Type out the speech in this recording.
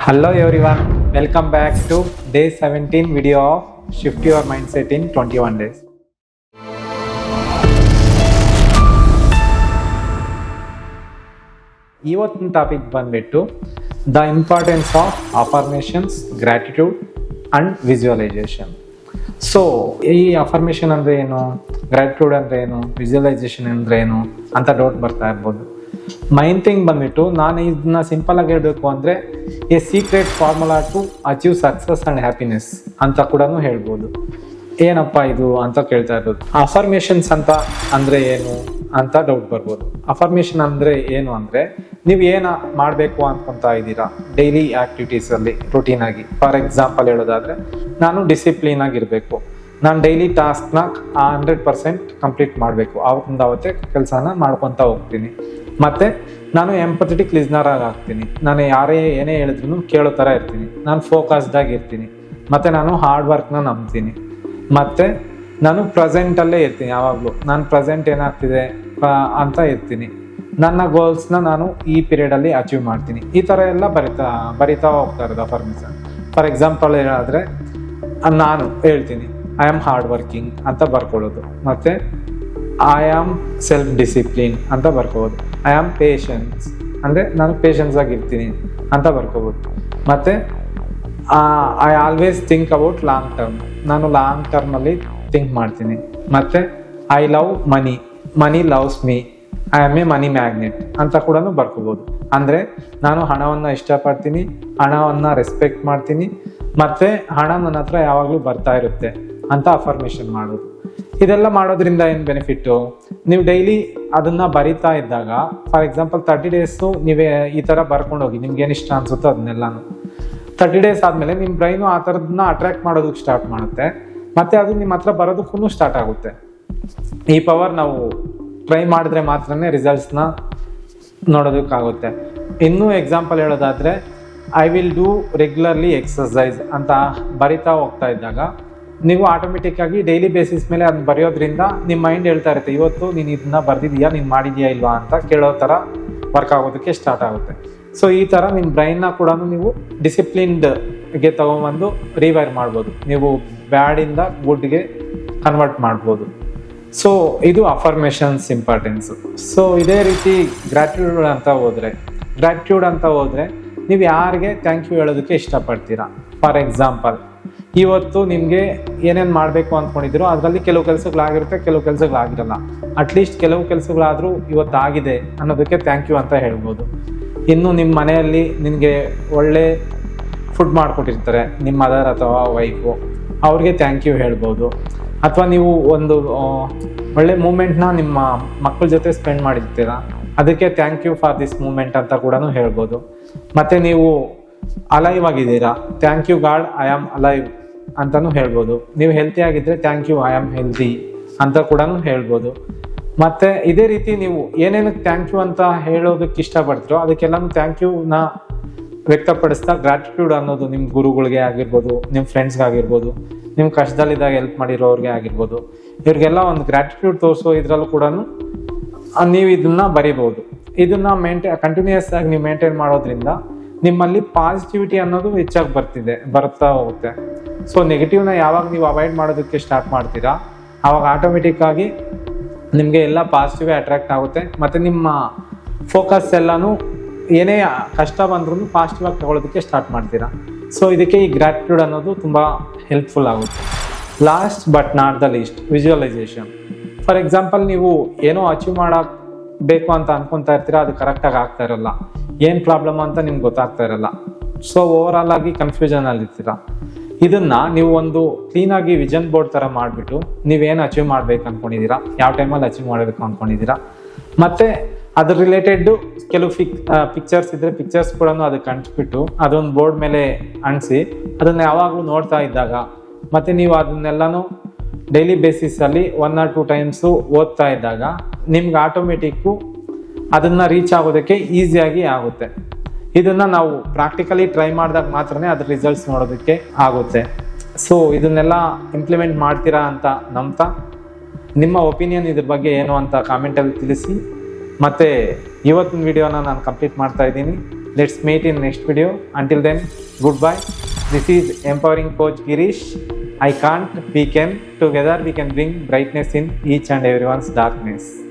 Hello everyone, welcome back to day 17 video of Shift Your Mindset in 21 days. ಇವತ್ತಿನ topic ಬಂದ್ಬಿಟ್ಟು the importance of affirmations, gratitude and visualisation. So ಈ affirmation ಅಂದರೆ ಏನು, gratitude ಅಂದರೆ ಏನು, visualisation ಅಂದರೆ ಏನು ಅಂತ ಡೌಟ್ ಬರ್ತಾ ಇರ್ಬೋದು. ಮೈನ್ ಥಿಂಗ್ ಬಂದ್ಬಿಟ್ಟು ನಾನು ಇದನ್ನ ಸಿಂಪಲ್ ಆಗಿ ಹೇಳಬೇಕು ಅಂದರೆ a secret formula to achieve success and happiness ಅಂತ ಕೂಡ ಹೇಳ್ಬೋದು. ಏನಪ್ಪ ಇದು ಅಂತ ಕೇಳ್ತಾ ಇರೋದು. ಅಫರ್ಮೇಷನ್ಸ್ ಅಂತ ಅಂದರೆ ಏನು ಅಂತ ಡೌಟ್ ಬರ್ಬೋದು. ಅಫರ್ಮೇಷನ್ ಅಂದರೆ ಏನು ಅಂದರೆ ನೀವು ಏನು ಮಾಡಬೇಕು ಅಂದ್ಕೊತಾ ಇದ್ದೀರಾ ಡೈಲಿ ಆ್ಯಕ್ಟಿವಿಟೀಸಲ್ಲಿ ರುಟೀನಾಗಿ. ಫಾರ್ ಎಕ್ಸಾಂಪಲ್ ಹೇಳೋದಾದರೆ ನಾನು ಡಿಸಿಪ್ಲಿನ್ ಆಗಿರಬೇಕು, ನಾನು ಡೈಲಿ ಟಾಸ್ಕ್ನ 100% ಕಂಪ್ಲೀಟ್ ಮಾಡಬೇಕು, ಅವತ್ತೇ ಕೆಲಸನ ಮಾಡ್ಕೊತಾ ಹೋಗ್ತೀನಿ. ಮತ್ತು ನಾನು ಎಂಪಥೆಟಿಕ್ ಲಿಸ್ನರ್ ಆಗ್ತೀನಿ, ನಾನು ಯಾರೇ ಏನೇ ಹೇಳಿದ್ರು ಕೇಳೋ ಥರ ಇರ್ತೀನಿ, ನಾನು ಫೋಕಸ್ಡಾಗಿ ಇರ್ತೀನಿ, ಮತ್ತು ನಾನು ಹಾರ್ಡ್ ವರ್ಕ್ನ ನಂಬ್ತೀನಿ, ಮತ್ತು ನಾನು ಪ್ರೆಸೆಂಟಲ್ಲೇ ಇರ್ತೀನಿ. ಯಾವಾಗಲೂ ನಾನು ಪ್ರೆಸೆಂಟ್ ಏನಾಗ್ತಿದೆ ಅಂತ ಇರ್ತೀನಿ, ನನ್ನ ಗೋಲ್ಸ್ನ ನಾನು ಈ ಪೀರಿಯಡಲ್ಲಿ ಅಚೀವ್ ಮಾಡ್ತೀನಿ. ಈ ಥರ ಎಲ್ಲ ಬರಿತಾ ಹೋಗ್ತಾ ಇರೋದು ಅಫರ್ಮೇಷನ್. ಫಾರ್ ಎಕ್ಸಾಂಪಲ್ ಹೇಳಿದ್ರೆ ನಾನು ಹೇಳ್ತೀನಿ ಐ ಆಮ್ ಹಾರ್ಡ್ ವರ್ಕಿಂಗ್ ಅಂತ ಬರ್ಕೊಳ್ಳೋದು, ಮತ್ತು ಐ ಆಮ್ ಸೆಲ್ಫ್ ಡಿಸಿಪ್ಲಿನ್ ಅಂತ ಬರ್ಕೋಬೋದು, ಐ ಆಮ್ ಪೇಷನ್ಸ್ ಅಂದರೆ ನಾನು ಪೇಷನ್ಸ್ ಆಗಿರ್ತೀನಿ ಅಂತ ಬರ್ಕೋಬೋದು, ಮತ್ತು I always think about long term, ನಾನು ಲಾಂಗ್ ಟರ್ಮಲ್ಲಿ ಥಿಂಕ್ ಮಾಡ್ತೀನಿ, ಮತ್ತು I love money, money loves me, I am A money magnet ಅಂತ ಕೂಡ ಬರ್ಕೋಬೋದು. ಅಂದರೆ ನಾನು ಹಣವನ್ನು ಇಷ್ಟಪಡ್ತೀನಿ, ಹಣವನ್ನು ರೆಸ್ಪೆಕ್ಟ್ ಮಾಡ್ತೀನಿ, ಮತ್ತು ಹಣ ನನ್ನ ಹತ್ರ ಯಾವಾಗಲೂ ಬರ್ತಾ ಇರುತ್ತೆ ಅಂತ ಅಫರ್ಮೇಷನ್ ಮಾಡೋದು. ಇದೆಲ್ಲ ಮಾಡೋದ್ರಿಂದ ಏನು ಬೆನಿಫಿಟ್ಟು, ನೀವು ಡೈಲಿ ಅದನ್ನು ಬರಿತಾ ಇದ್ದಾಗ, ಫಾರ್ ಎಕ್ಸಾಂಪಲ್ 30 ಡೇಸು ನೀವೇ ಈ ಥರ ಬರ್ಕೊಂಡು ಹೋಗಿ, ನಿಮ್ಗೆ ಏನು ಇಷ್ಟ ಅನಿಸುತ್ತೋ ಅದನ್ನೆಲ್ಲನೂ 30 ಡೇಸ್ ಆದಮೇಲೆ ನಿಮ್ಮ ಬ್ರೈನು ಆ ಥರದನ್ನ ಅಟ್ರ್ಯಾಕ್ಟ್ ಮಾಡೋದಕ್ಕೆ ಸ್ಟಾರ್ಟ್ ಮಾಡುತ್ತೆ, ಮತ್ತು ಅದು ನಿಮ್ಮ ಹತ್ರ ಬರೋದಕ್ಕೂ ಸ್ಟಾರ್ಟ್ ಆಗುತ್ತೆ. ಈ ಪವರ್ ನಾವು ಟ್ರೈ ಮಾಡಿದ್ರೆ ಮಾತ್ರನೇ ರಿಸಲ್ಟ್ಸ್ನ ನೋಡೋದಕ್ಕಾಗುತ್ತೆ. ಇನ್ನೂ ಎಕ್ಸಾಂಪಲ್ ಹೇಳೋದಾದರೆ I will do regularly exercise ಅಂತ ಬರಿತಾ ಹೋಗ್ತಾ ಇದ್ದಾಗ ನೀವು ಆಟೋಮೆಟಿಕ್ಕಾಗಿ ಡೈಲಿ ಬೇಸಿಸ್ ಮೇಲೆ ಅದನ್ನ ಬರೆಯೋದ್ರಿಂದ ನಿಮ್ಮ ಮೈಂಡ್ ಹೇಳ್ತಾ ಇರುತ್ತೆ, ಇವತ್ತು ನೀನು ಇದನ್ನ ಬರೆದಿದೆಯಾ, ನೀನು ಮಾಡಿದೆಯಾ ಇಲ್ವಾ ಅಂತ ಕೇಳೋ ಥರ ವರ್ಕ್ ಆಗೋದಕ್ಕೆ ಸ್ಟಾರ್ಟ್ ಆಗುತ್ತೆ. ಸೊ ಈ ಥರ ನಿಮ್ಮ ಬ್ರೈನ್ನ ಕೂಡ ನೀವು ಡಿಸಿಪ್ಲಿನ್ಡ್ಗೆ ತೊಗೊಂಬಂದು ರಿವೈರ್ ಮಾಡ್ಬೋದು, ನೀವು ಬ್ಯಾಡಿಂದ ಗುಡ್ಗೆ ಕನ್ವರ್ಟ್ ಮಾಡ್ಬೋದು. ಸೊ ಇದು ಅಫರ್ಮೇಷನ್ಸ್ ಇಂಪಾರ್ಟೆನ್ಸು. ಸೊ ಇದೇ ರೀತಿ ಗ್ರ್ಯಾಟಿಟ್ಯೂಡ್ ಅಂತ ಹೋದರೆ ನೀವು ಯಾರಿಗೆ ಥ್ಯಾಂಕ್ ಯು ಹೇಳೋದಕ್ಕೆ ಇಷ್ಟಪಡ್ತೀರಾ. ಫಾರ್ ಎಕ್ಸಾಂಪಲ್ ಇವತ್ತು ನಿಮಗೆ ಏನೇನು ಮಾಡಬೇಕು ಅಂದ್ಕೊಂಡಿದ್ದೀರೋ ಅದರಲ್ಲಿ ಕೆಲವು ಕೆಲಸಗಳಾಗಿರುತ್ತೆ, ಕೆಲವು ಕೆಲಸಗಳಾಗಿರಲ್ಲ. ಅಟ್ಲೀಸ್ಟ್ ಕೆಲವು ಕೆಲಸಗಳಾದರೂ ಇವತ್ತಾಗಿದೆ ಅನ್ನೋದಕ್ಕೆ ಥ್ಯಾಂಕ್ ಯು ಅಂತ ಹೇಳ್ಬೋದು. ಇನ್ನು ನಿಮ್ಮ ಮನೆಯಲ್ಲಿ ನಿನಗೆ ಒಳ್ಳೆ ಫುಡ್ ಮಾಡಿಕೊಟ್ಟಿರ್ತಾರೆ ನಿಮ್ಮ ಮದರ್ ಅಥವಾ ವೈಫು, ಅವ್ರಿಗೆ ಥ್ಯಾಂಕ್ ಯು ಹೇಳ್ಬೋದು. ಅಥವಾ ನೀವು ಒಂದು ಒಳ್ಳೆ ಮೂಮೆಂಟ್ನ ನಿಮ್ಮ ಮಕ್ಕಳ ಜೊತೆ ಸ್ಪೆಂಡ್ ಮಾಡಿರ್ತೀರ, ಅದಕ್ಕೆ thank you for this moment ಅಂತ ಕೂಡ ಹೇಳ್ಬೋದು. ಮತ್ತು ನೀವು ಅಲೈವ್ ಆಗಿದ್ದೀರಾ, thank you God I am alive ಅಂತಲೂ ಹೇಳ್ಬೋದು. ನೀವು ಹೆಲ್ತಿ ಆಗಿದ್ದರೆ thank you I am healthy ಅಂತ ಕೂಡ ಹೇಳ್ಬೋದು. ಮತ್ತು ಇದೇ ರೀತಿ ನೀವು ಏನೇನಕ್ಕೆ ಥ್ಯಾಂಕ್ ಯು ಅಂತ ಹೇಳೋದಕ್ಕೆ ಇಷ್ಟಪಡ್ತೀರೋ ಅದಕ್ಕೆಲ್ಲನೂ ಥ್ಯಾಂಕ್ ಯುನ ವ್ಯಕ್ತಪಡಿಸ್ತಾ ಗ್ರ್ಯಾಟಿಟ್ಯೂಡ್ ಅನ್ನೋದು ನಿಮ್ಮ ಗುರುಗಳಿಗೆ ಆಗಿರ್ಬೋದು, ನಿಮ್ಮ ಫ್ರೆಂಡ್ಸ್ಗಾಗಿರ್ಬೋದು, ನಿಮ್ಮ ಕಷ್ಟದಲ್ಲಿದ್ದಾಗ ಹೆಲ್ಪ್ ಮಾಡಿರೋರಿಗೆ ಆಗಿರ್ಬೋದು, ಇವ್ರಿಗೆಲ್ಲ ಒಂದು ಗ್ರ್ಯಾಟಿಟ್ಯೂಡ್ ತೋರಿಸೋ ಇದರಲ್ಲೂ ಕೂಡ ನೀವು ಇದನ್ನು ಬರಿಬೋದು. ಇದನ್ನು ಕಂಟಿನ್ಯೂಯಸ್ ಆಗಿ ನೀವು ಮೇಂಟೈನ್ ಮಾಡೋದ್ರಿಂದ ನಿಮ್ಮಲ್ಲಿ ಪಾಸಿಟಿವಿಟಿ ಅನ್ನೋದು ಹೆಚ್ಚಾಗಿ ಬರ್ತಾ ಹೋಗುತ್ತೆ. ಸೊ ನೆಗೆಟಿವ್ನ ಯಾವಾಗ ನೀವು ಅವಾಯ್ಡ್ ಮಾಡೋದಕ್ಕೆ ಸ್ಟಾರ್ಟ್ ಮಾಡ್ತೀರಾ ಆವಾಗ ಆಟೋಮೆಟಿಕ್ಕಾಗಿ ನಿಮಗೆ ಎಲ್ಲ ಪಾಸಿಟಿವೇ ಅಟ್ರ್ಯಾಕ್ಟ್ ಆಗುತ್ತೆ, ಮತ್ತು ನಿಮ್ಮ ಫೋಕಸ್ ಎಲ್ಲನೂ ಏನೇ ಕಷ್ಟ ಬಂದ್ರೂ ಪಾಸಿಟಿವ್ ಆಗಿ ತಗೊಳ್ಳೋದಕ್ಕೆ ಸ್ಟಾರ್ಟ್ ಮಾಡ್ತೀರಾ. ಸೊ ಇದಕ್ಕೆ ಈ ಗ್ರ್ಯಾಟಿಟ್ಯೂಡ್ ಅನ್ನೋದು ತುಂಬ ಹೆಲ್ಪ್ಫುಲ್ ಆಗುತ್ತೆ. Last but not the least, visualisation. For example ನೀವು ಏನೋ ಅಚೀವ್ ಮಾಡಬೇಕು ಅಂತ ಅನ್ಕೊತಾ ಇರ್ತೀರಾ, ಅದು ಕರೆಕ್ಟಾಗಿ ಆಗ್ತಾ ಇರಲ್ಲ, ಏನು ಪ್ರಾಬ್ಲಮ್ ಅಂತ ನಿಮ್ಗೆ ಗೊತ್ತಾಗ್ತಾ ಇರಲ್ಲ. ಸೊ ಓವರಾಲ್ ಆಗಿ ಕನ್ಫ್ಯೂಷನಲ್ಲಿ ಇರ್ತೀರ. ಇದನ್ನು ನೀವು ಒಂದು ಕ್ಲೀನಾಗಿ ವಿಷನ್ ಬೋರ್ಡ್ ಥರ ಮಾಡಿಬಿಟ್ಟು ನೀವೇನು ಅಚೀವ್ ಮಾಡ್ಬೇಕು ಅಂದ್ಕೊಂಡಿದ್ದೀರಾ, ಯಾವ ಟೈಮಲ್ಲಿ ಅಚೀವ್ ಮಾಡಬೇಕು ಅಂದ್ಕೊಂಡಿದ್ದೀರಾ, ಮತ್ತು ಅದ್ರ ರಿಲೇಟೆಡ್ಡು ಕೆಲವು ಪಿಕ್ಚರ್ಸ್ ಇದ್ದರೆ ಪಿಕ್ಚರ್ಸ್ ಕೂಡ ಅದಕ್ಕೆ ಅಂಟಿಸ್ಬಿಟ್ಟು ಅದೊಂದು ಬೋರ್ಡ್ ಮೇಲೆ ಅಂಟಿಸಿ ಅದನ್ನು ಯಾವಾಗಲೂ ನೋಡ್ತಾ ಇದ್ದಾಗ, ಮತ್ತು ನೀವು ಅದನ್ನೆಲ್ಲನೂ ಡೈಲಿ ಬೇಸಿಸಲ್ಲಿ 1 or 2 ಟೈಮ್ಸು ಓದ್ತಾ ಇದ್ದಾಗ ನಿಮ್ಗೆ ಆಟೋಮೆಟಿಕ್ಕು ಅದನ್ನು ರೀಚ್ ಆಗೋದಕ್ಕೆ ಈಸಿಯಾಗಿ ಆಗುತ್ತೆ. ಇದನ್ನು ನಾವು ಪ್ರಾಕ್ಟಿಕಲಿ ಟ್ರೈ ಮಾಡಿದಾಗ ಮಾತ್ರನೇ ಅದ್ರ ರಿಸಲ್ಟ್ಸ್ ನೋಡೋದಕ್ಕೆ ಆಗುತ್ತೆ. ಸೊ ಇದನ್ನೆಲ್ಲ ಇಂಪ್ಲಿಮೆಂಟ್ ಮಾಡ್ತೀರಾ ಅಂತ ನಂಬ್ತಾ, ನಿಮ್ಮ ಒಪಿನಿಯನ್ ಇದ್ರ ಬಗ್ಗೆ ಏನು ಅಂತ ಕಾಮೆಂಟಲ್ಲಿ ತಿಳಿಸಿ. ಮತ್ತು ಇವತ್ತಿನ ವಿಡಿಯೋನ ನಾನು ಕಂಪ್ಲೀಟ್ ಮಾಡ್ತಾ ಇದ್ದೀನಿ. Let's meet in next video. Until then, goodbye. This is empowering coach Girish. I can't, we can. Together we can bring brightness in each and everyone's darkness.